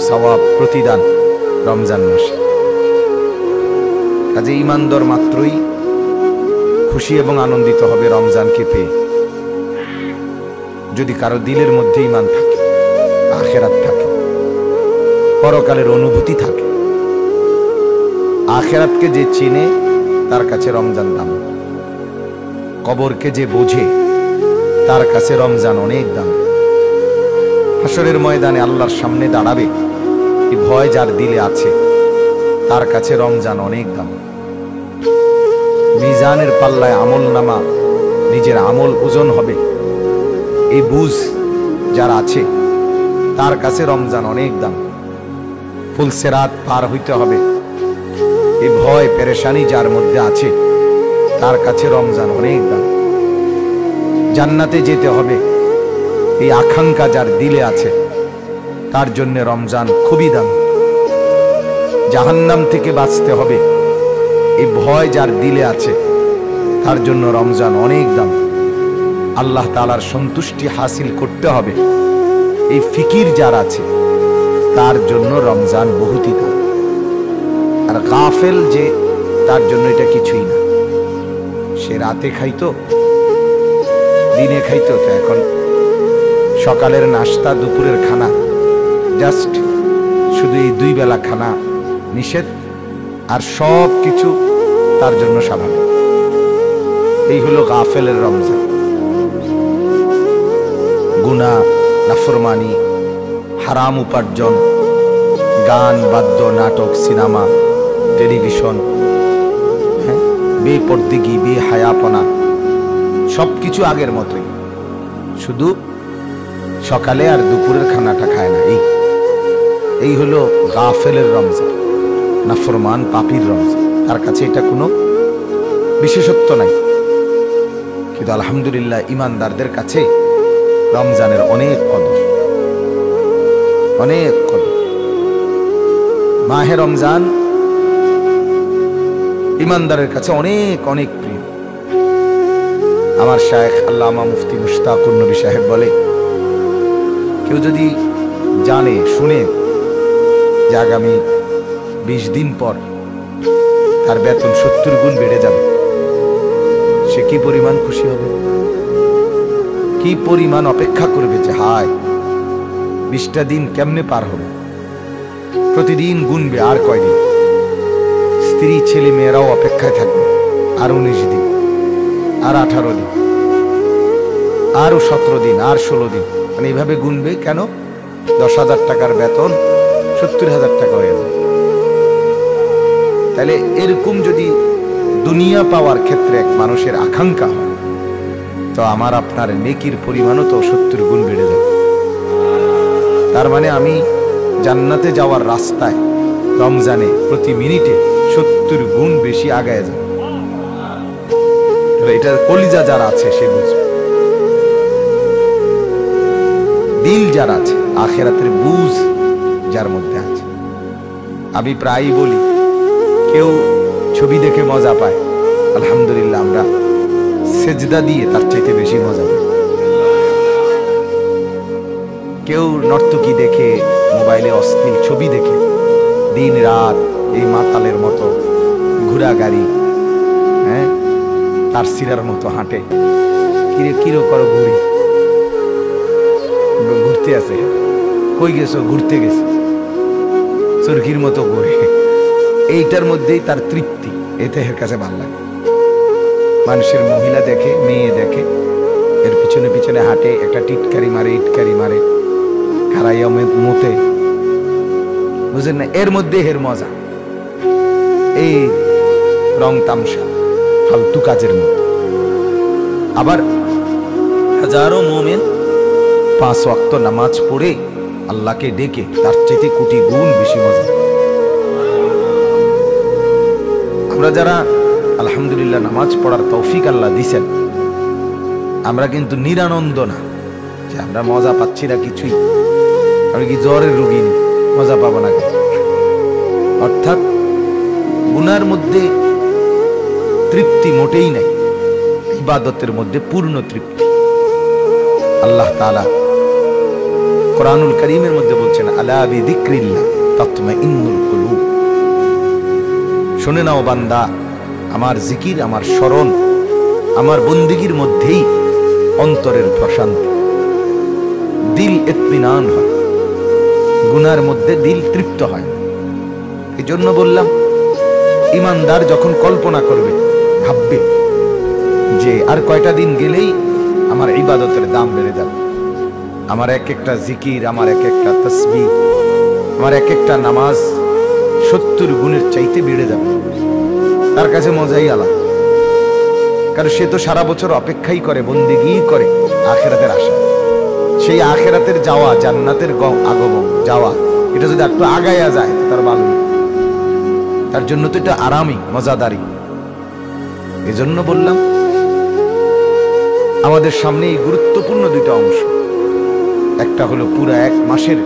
সওয়াব প্রতিদান রমজান মাসে। কাজে ঈমানদার মাত্রই খুশি এবং আনন্দিত হবে রমজানকে পেয়ে। যদি কারো দিলের মধ্যে ঈমান থাকে, আখিরাত থাকে, পরকালের অনুভূতি থাকে, আখিরাতকে যে চেনে তার কাছে রমজান দাম, কবরকে যে বোঝে তার কাছে রমজান অনেক দাম। হাসরের ময়দানে আল্লাহর সামনে দাঁড়াবে, এই ভয় যার দিলে আছে তার কাছে রমজান অনেক দাম। মিজানের পাল্লায় আমল নামা, নিজের আমল ওজন হবে, এই বুঝ যার আছে তার কাছে রমজান অনেক দাম। ফুলসেরাত পার হইতে হবে, এই ভয় পেরেশানি যার মধ্যে আছে তার কাছে রমজান অনেক দাম। জান্নাতে যেতে হবে, এই আকাঙ্ক্ষা যার দিলে আছে তার জন্য রমজান খুবই দাম। জাহান্নাম থেকে বাঁচতে হবে, এই ভয় যার দিলে আছে তার জন্য রমজান অনেক দাম। আল্লাহ তাআলার সন্তুষ্টি হাসিল করতে হবে, এই ফিকির যার আছে তার জন্য রমজান বহুতই দাম। আর গাফেল যে, তার জন্য এটা কিছুই না। সে রাতে খাইতো, দিনে খাইতো, তো এখন সকালের নাস্তা, দুপুরের খানা, জাস্ট শুধু এই 2 বেলা খানা নিষেধ, আর সব কিছু তার জন্য স্বাভাবিক। এই হলো গাফেলের রমজান। গুনাহ, নাফরমানি, হারাম উপার্জন, গান, বাদ্য, নাটক, সিনেমা, টেলিভিশন, বেপরদিগি, বেহায়াপনা, সবকিছু আগের মতোই, শুধু সকালে আর দুপুরের খানাটা খায় না। এই হলো গাফেলের রমজান, নাফরমান পাপীর রমজান। তার কাছে এটা কোনো বিশেষত্ব নাই। কিন্তু আলহামদুলিল্লাহ ঈমানদারদের কাছে রমজানের অনেক কদর, অনেক কদর। মাহে রমজান ঈমানদারের কাছে অনেক অনেক প্রিয়। আমার শায়েখ আল্লামা মুফতি মুশতাকুর নবী সাহেব বলে, কেউ যদি জানে, শুনে যে আগামী 20 দিন পর তার বেতন 70 গুণ বেড়ে যাবে, সে কি পরিমাণ খুশি হবে, কি পরিমাণ অপেক্ষা করবে যে হায় 20টা দিন কেমনে পার হবে। প্রতিদিন গুনবে আর কয়দিন। স্ত্রী, ছেলে মেয়েরাও অপেক্ষায় থাকবে আর 19 দিন, আর 18 দিন, আরো 17 দিন, আর 16 দিন, মানে এইভাবে গুনবে। কেন? 10,000 টাকার বেতন 70,000 টাকা হয়ে যাবে। তাহলে এরকম যদি দুনিয়া পাওয়ার ক্ষেত্রে এক মানুষের আকাঙ্ক্ষা হয়, তো আমার আপনার নেকির পরিমাণও তো 70 গুণ বেড়ে যাবে। তার মানে আমি জান্নাতে যাওয়ার রাস্তায় রমজানে প্রতি মিনিটে 70 গুণ বেশি আগায় যাব। এটা কলিজা যারা আছে সে বুঝবে, দিল যার আছে, আখিরাতের বুঝ যার মধ্যে আছে। আমি প্রায়ই বলি, কেউ ছবি দেখে মজা পায়, আলহামদুলিল্লাহ আমরা সেজদা দিয়ে তার চাইতে বেশি মজা পাই। কেউ নর্তকী দেখে, মোবাইলে অশ্লীল ছবি দেখে দিন রাত এই মাতালের মতো ঘোড়া গাড়ি, তার সিরার মতো হাঁটে। কিরো করো ঘুরি, ঘুরতে আছে, কই গেছো? ঘুরতে গেছে, চরকির মতো ঘুরে। এইটার মধ্যেই তার তৃপ্তি, এতে এর কাছে ভালো লাগে। মানুষের মহিলা দেখে, মেয়ে দেখে, এর পিছনে পিছনে হাঁটে, একটা টিটকারি মারে, ইটকারি মারে, খারাইয়া মতে, বুঝেন না? এর মধ্যে এর মজা, এই রং তামসা, ফালতু কাজের মধ্যে। আবার হাজারো মুমিন 5 ওয়াক্ত নামাজ পড়ে আল্লাহকে ডেকে তার চাইতে কোটি গুণ বেশি মজা। আমরা যারা আলহামদুলিল্লাহ নামাজ পড়ার তৌফিক আল্লাহ দিছেন, আমরা কিন্তু নিরানন্দ না যে আমরা মজা পাচ্ছি না কিছুই। আমি কি জ্বরের রোগী, মজা পাবো না? অর্থাৎ গুনার মধ্যে তৃপ্তি মোটেই নাই, ইবাদতের মধ্যে পূর্ণ তৃপ্তি। আল্লাহ তাআলা কোরআনুল কারীমের মধ্যে বলছেন আলা বিযিক্রিল্লাহ তাতমাইন্নুল কুলুব। শুনে নাও বান্দা, আমার জিকির, আমার স্মরণ, আমার বন্দিগির মধ্যেই অন্তরের প্রশান্তি, দিল ইতমিনান হয়, গুনার মধ্যে দিল তৃপ্ত হয়। এই জন্য বললাম, ইমানদার যখন কল্পনা করবে, ভাববে যে আর কয়টা দিন গেলেই আমার ইবাদতের দাম বেড়ে যাবে, আমার এক একটা জিকির, আমার এক একটা তাসবিহ, আমার এক একটা নামাজ 70 গুণের চাইতে বেড়ে যাবে, তার কাছে মজাই আলাদা। কারণ সে তো সারা বছর অপেক্ষাই করে, বন্দেগী করে আখিরাতের আশা। সেই আখিরাতের যাওয়া, জান্নাতের আগমন যাওয়া, এটা যদি একটু আগায়া যায় তার ভালো, তার জন্য তো এটা আরামই, মজাদারি। এজন্য বললাম আমাদের সামনে এই গুরুত্বপূর্ণ দুইটা অংশ, একটা হলো পুরা 1 মাসের